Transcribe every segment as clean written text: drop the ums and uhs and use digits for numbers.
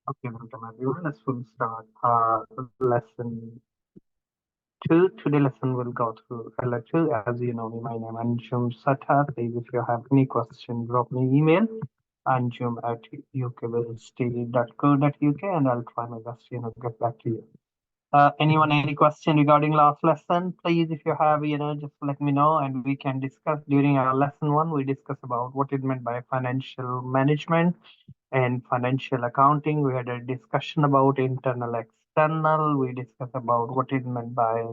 Okay, welcome everyone. Let's we'll start lesson two. Today lesson will go through LO2. As you know, my name is Anjum Satha. Please, if you have any question, drop me email anjum at ukversity.co.uk and I'll try my best to get back to you. Anyone any question regarding last lesson? Please, if you have, just let me know and we can discuss. During our lesson one, we discuss about what it meant by financial management and financial accounting. We had a discussion about internal, external. We discussed about what it meant by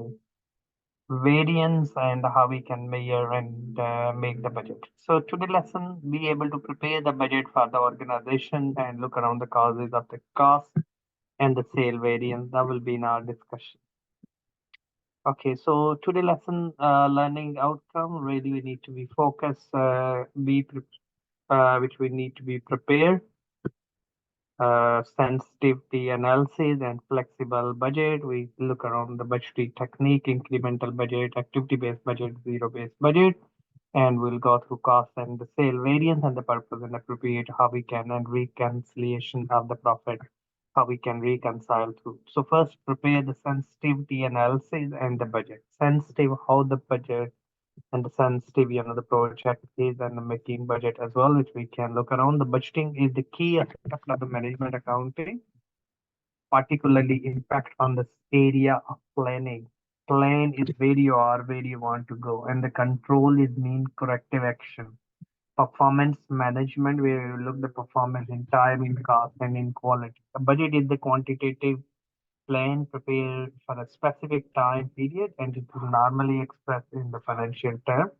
variance and how we can measure and make the budget. So today lesson, be able to prepare the budget for the organization and look around the causes of the cost and the sale variance. That will be in our discussion. Okay, so today lesson learning outcome really we need to be focused, which we need to be prepared, sensitivity analysis and flexible budget. We look around the budgeting technique, incremental budget, activity-based budget, zero-based budget, and we'll go through cost and the sale variance and the purpose and appropriate how we can and reconciliation of the profit, how we can reconcile through. So first prepare the sensitivity analysis and the budget. Sensitive how the budget and the sensitive, the project is and the making budget as well, which we can look around. The budgeting is the key aspect of the management accounting, particularly impact on this area of planning. Plan is where you are, where you want to go, and the control is mean corrective action. Performance management, where you look the performance in time, in cost, and in quality. The budget is the quantitative plan prepared for a specific time period, and it is normally expressed in the financial term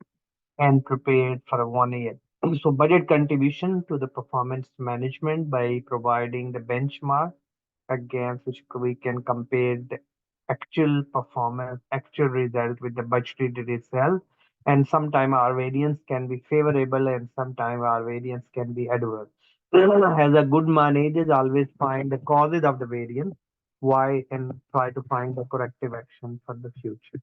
and prepared for 1 year. So budget contribution to the performance management by providing the benchmark against which we can compare the actual performance, actual result with the budgeted result. And sometimes our variance can be favorable and sometimes our variance can be adverse. As a good manager, always find the causes of the variance, why, and try to find the corrective action for the future.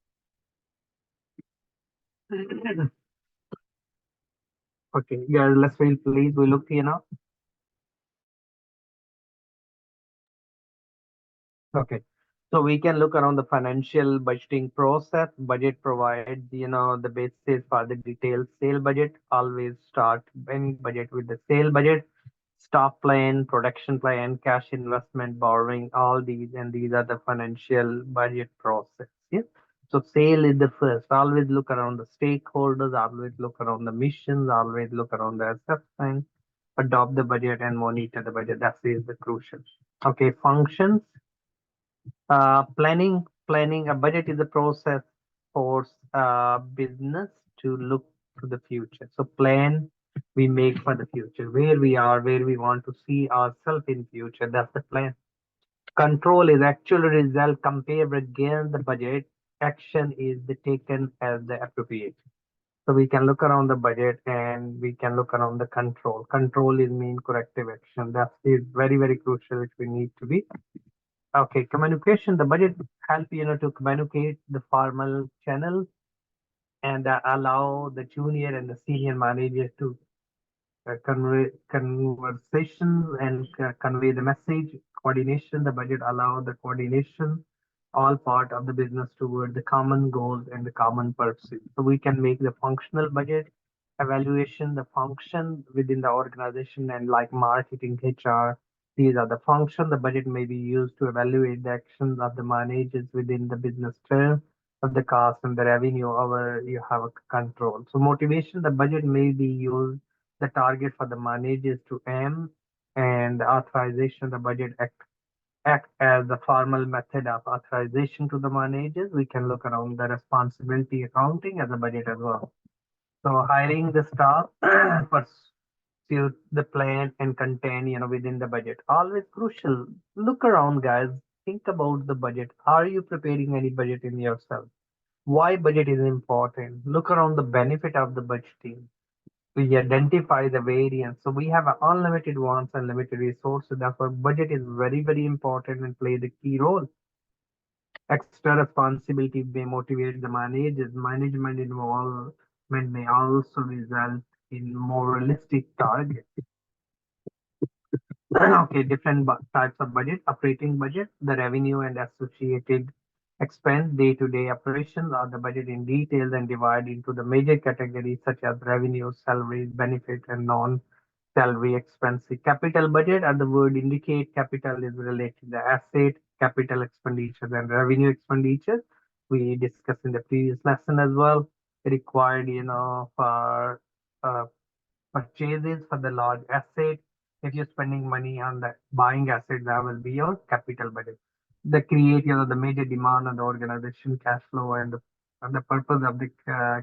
Okay, yeah, let's wait, please. We look here now. Okay. So we can look around the financial budgeting process. Budget provides, the basis for the detailed sale budget. Always start any budget with the sale budget, stock plan, production plan, cash investment, borrowing, all these, and these are the financial budget process. Yeah. So sale is the first. Always look around the stakeholders, always look around the missions, always look around the assessment, adopt the budget and monitor the budget. That is the crucial. Okay, functions. Planning a budget is a process for business to look to the future. So plan we make for the future, where we are, where we want to see ourselves in future. That's the plan. Control is actual result compared against the budget. Action is the taken as the appropriate. So we can look around the budget and we can look around the control. Control is mean corrective action. That is very, very crucial, which we need to be. Okay, communication. The budget help to communicate the formal channel and allow the junior and the senior manager to convey conversations and convey the message. Coordination. The budget allow the coordination, all part of the business toward the common goals and the common purposes. So we can make the functional budget evaluation, the function within the organization and like marketing, HR. These are the function. The budget may be used to evaluate the actions of the managers within the business term of the cost and the revenue over you have a control. So motivation, the budget may be used the target for the managers to aim and authorization, the budget act as the formal method of authorization to the managers. We can look around the responsibility accounting as a budget as well. So hiring the staff pursue the plan and contain, within the budget. Always crucial. Look around, guys. Think about the budget. Are you preparing any budget in yourself? Why budget is important? Look around the benefit of the budgeting. We identify the variance. So we have unlimited wants and limited resources. Therefore, budget is very, very important and play the key role. Extra responsibility may motivate the managers. Management involvement may also result in more realistic targets. Okay, different types of budget. Operating budget, the revenue and associated expense, day-to-day operations are the budget in detail and divided into the major categories such as revenue, salaries, benefit, and non-salary expenses. Capital budget, as the word indicate, capital is related to the asset, capital expenditures, and revenue expenditures. We discussed in the previous lesson as well. Required, for uh, purchases for the large asset. If you're spending money on the buying assets, that will be your capital budget. The create, the major demand on the organization cash flow and the purpose of the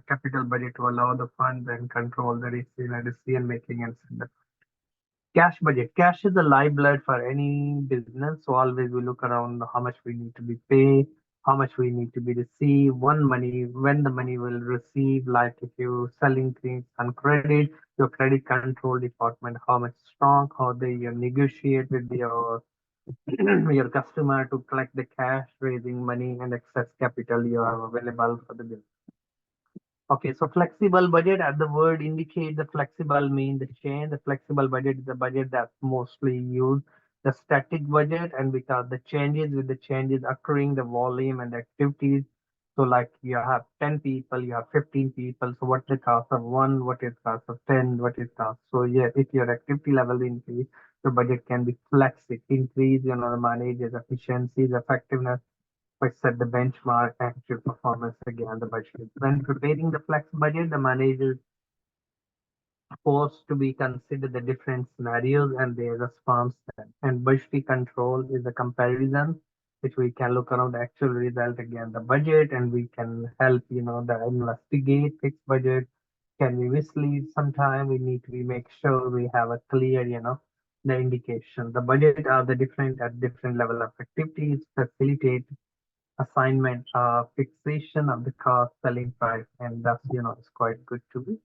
capital budget to allow the funds and control the decision making and cash budget. Cash is the lifeblood for any business. So always we look around how much we need to be paid, how much we need to be received, when the money will receive. Like if you selling things on credit, your credit control department, how much strong, how they negotiate with your your customer to collect the cash, raising money and excess capital you have available for the business. Okay, so flexible budget, as the word indicate, the flexible mean the change. The flexible budget is the budget that's mostly used. The static budget, and because the changes with the changes occurring, the volume and the activities. So like you have 10 people, you have 15 people. So what the cost of one, what is cost of 10, what is cost. So yeah, if your activity level increase, the budget can be flex, it increase, the manager's efficiencies, effectiveness, which set the benchmark actual performance against the budget. When preparing the flex budget, the manager is forced to be consider the different scenarios and their response then. And budgetary control is a comparison which we can look around the actual result against the budget, and we can help, the investigate fixed budget. Can we mislead sometime? We need to be make sure we have a clear, the indication. The budget are the different at different level of activities, facilitate assignment, fixation of the cost selling price, and thus, it's quite good to be.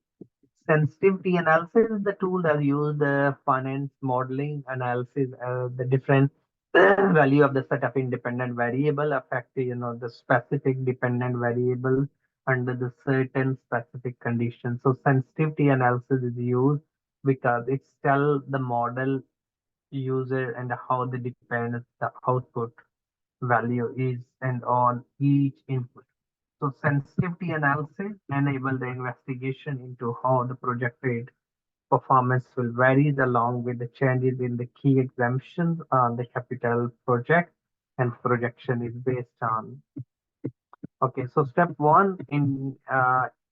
Sensitivity analysis is the tool that use the finance modeling analysis, the different value of the set of independent variable affect, the specific dependent variable under the certain specific conditions. So sensitivity analysis is used because it's tell the model user and how the depends the output value is and on each input. So sensitivity analysis enable the investigation into how the projected performance will vary along with the changes in the key exemptions on the capital project, and projection is based on. Okay, so step one in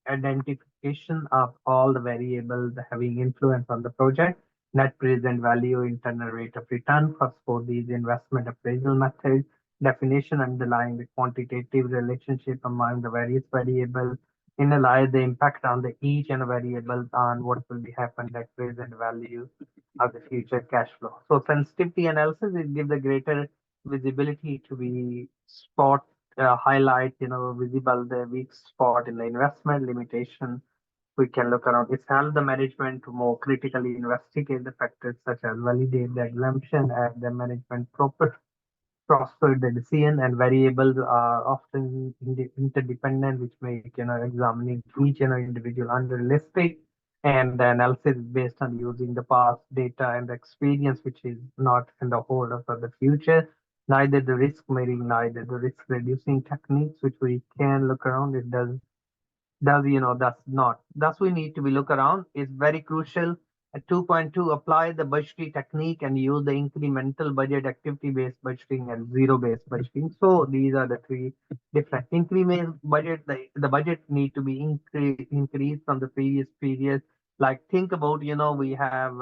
identification of all the variables having influence on the project, net present value, internal rate of return. First, for these investment appraisal methods, definition underlying the quantitative relationship among the various variables, analyze the impact on the each and variables on what will be happen net present value of the future cash flow. So sensitivity analysis will give the greater visibility to be spot highlight, visible the weak spot in the investment limitation. We can look around. It's help the management to more critically investigate the factors such as validate the exemption and the management proper prosper the decision, and variables are often interdependent, which make examining each individual unrealistic. And the analysis is based on using the past data and the experience, which is not in the whole of the future. Neither the risk measuring, neither the risk reducing techniques, which we can look around. It does that's not thus we need to be look around is very crucial. At 2.2, apply the budgeting technique and use the incremental budget, activity based budgeting, and zero based budgeting. So these are the three different increment budget. The budget need to be increased from the previous period. Like think about, we have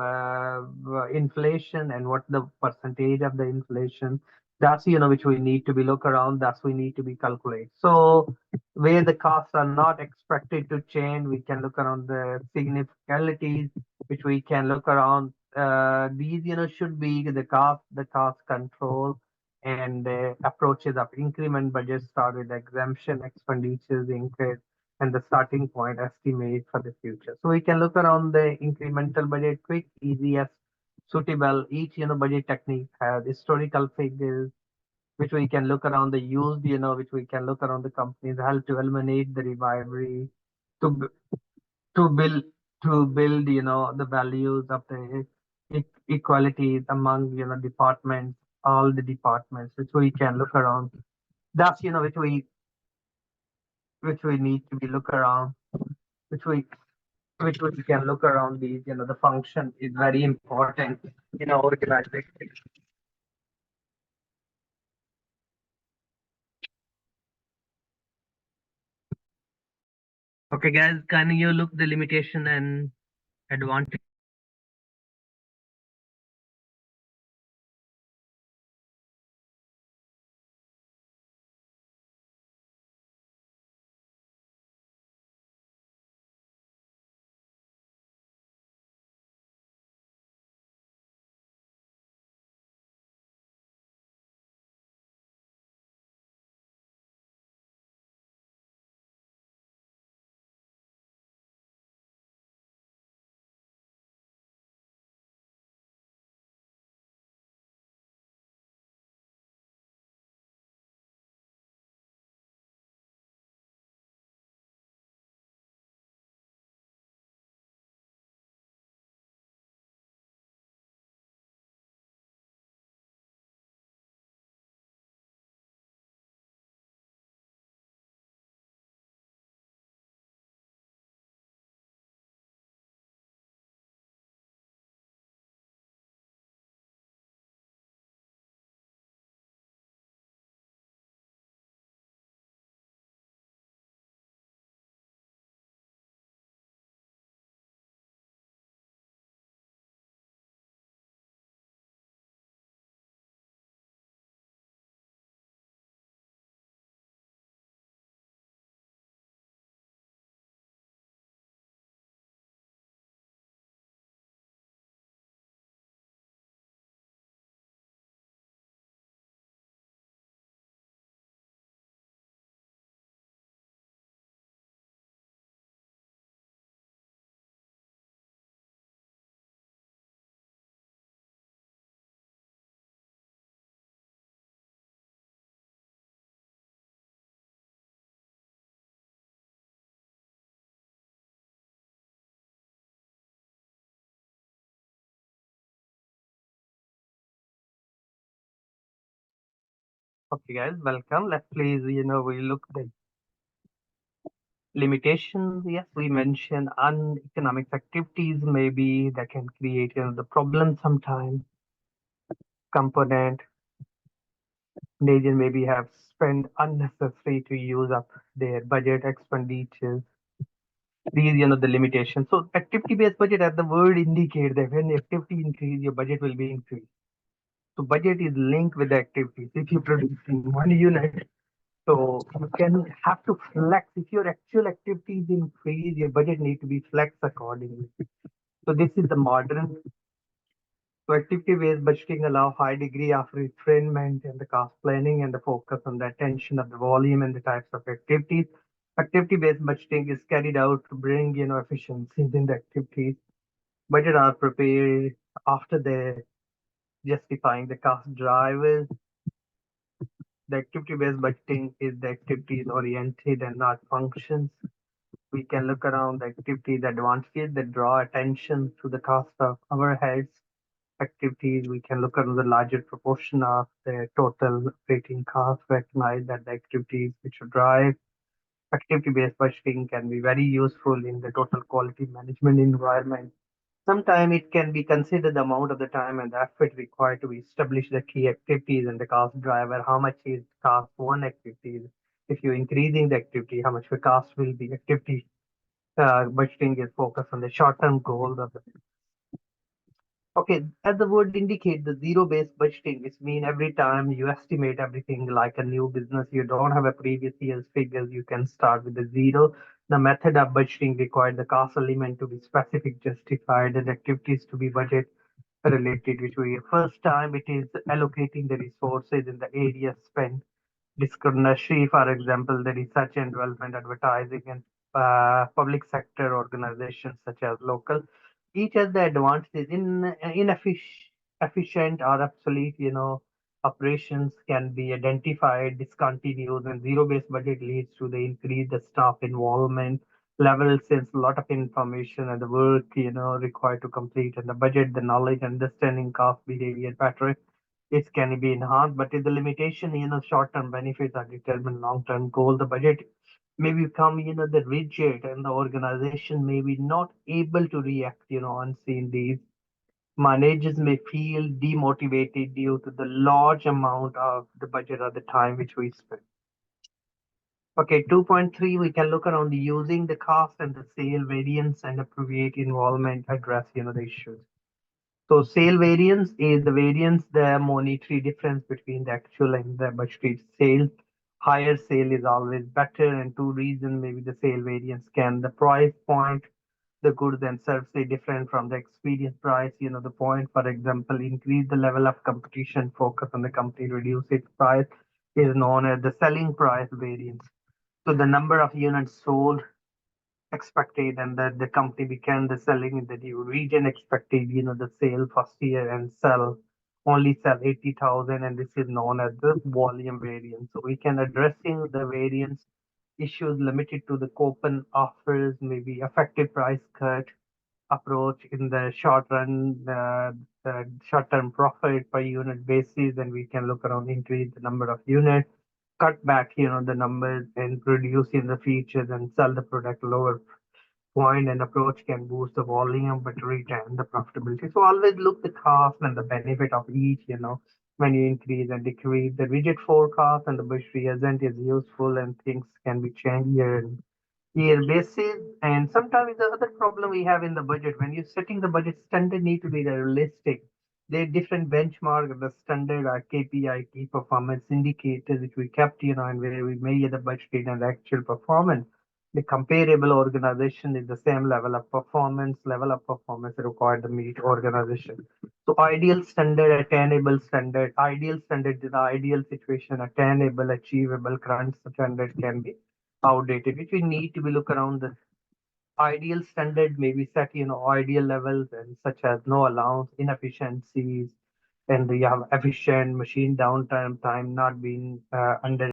inflation and what the percentage of the inflation. That's which we need to be look around. That's we need to be calculate. So where the costs are not expected to change, we can look around the significalities, which we can look around. These, should be the cost control and the approaches of increment budget start with exemption, expenditures, increase, and the starting point estimate for the future. So we can look around the incremental budget, quick, easiest, suitable. Each, budget technique has historical figures, which we can look around the used, which we can look around the companies help to eliminate the rivalry, to to build the values of the equalities among departments, all the departments, which we can look around. That's which we need to be look around, which we can look around these. The function is very important in our organization. Okay, guys, can you look the limitation and advantage? Okay, guys, welcome. Let's please, we look the limitations. Yes, we mentioned uneconomic activities maybe that can create, the problem sometimes. Component, Nation maybe have spent unnecessary to use up their budget expenditures. These, the limitations. So activity-based budget, as the word indicates, that when activity increase, your budget will be increased. So budget is linked with the activities. If you produce in 1 unit, so you can have to flex. If your actual activities increase, your budget need to be flexed accordingly. So this is the modern. So activity-based budgeting allow high degree of refinement and the cost planning and the focus on the attention of the volume and the types of activities. Activity-based budgeting is carried out to bring efficiencies in the activities. Budget are prepared after the justifying the cost drivers. The activity-based budgeting is the activities oriented and not functions. We can look around the activities advantages that draw attention to the cost of overheads. Activities, we can look at the larger proportion of the total operating cost, recognize that the activities which drive activity-based budgeting can be very useful in the total quality management environment. Sometimes it can be considered the amount of the time and the effort required to establish the key activities and the cost driver. How much is cost one activity? If you're increasing the activity, how much the cost will be? Activity budgeting is focused on the short-term goals of the. Okay, as the word indicate, the zero-based budgeting, which means every time you estimate everything like a new business, you don't have a previous year's figures, you can start with the zero. The method of budgeting requires the cost element to be specific, justified, and activities to be budget related, which we first time it is allocating the resources in the area spent discriminatory, for example, the research and development, advertising, and public sector organizations such as local. Each has the advantages in efficient or obsolete, operations can be identified, discontinued, and zero-based budget leads to the increased staff involvement, level since a lot of information and the work, required to complete and the budget, the knowledge, understanding cost behavior pattern, it can be enhanced, but the limitation, short-term benefits are determined long-term goal. The budget may become, the rigid and the organization may be not able to react, on seeing these. Managers may feel demotivated due to the large amount of the budget at the time which we spend. Okay, 2.3, we can look around using the cost and the sale variance and appropriate involvement address, the issues. So sale variance is the variance, the monetary difference between the actual and the budgeted sale. Higher sale is always better, and two reasons maybe the sale variance can the price point, the goods and services different from the experience price. The point, for example, increase the level of competition, focus on the company, reduce its price is known as the selling price variance. So the number of units sold expected and that the company began the selling in the new region expected, the sale first year and only sell 80,000, and this is known as the volume variance. So we can addressing the variance issues limited to the coupon offers, maybe effective price cut approach in the short run, the short term profit per unit basis, and we can look around increase the number of units, cut back, the numbers and reduce in the features and sell the product lower point and approach can boost the volume but retain the profitability. So always look the cost and the benefit of each, when you increase and decrease. The rigid forecast and the bush reagent is useful and things can be changed year basis. And sometimes the other problem we have in the budget, when you're setting the budget standard need to be realistic. There are different benchmark of the standard KPI, key performance indicators, which we kept, and where we measure the budget and the actual performance. The comparable organization is the same level of performance required to meet organization. So ideal standard is the ideal situation, attainable, achievable, current standard can be outdated, which we need to be look around the ideal standard, maybe set, ideal levels and such as no allowance, inefficiencies, and you have efficient machine downtime, time not being under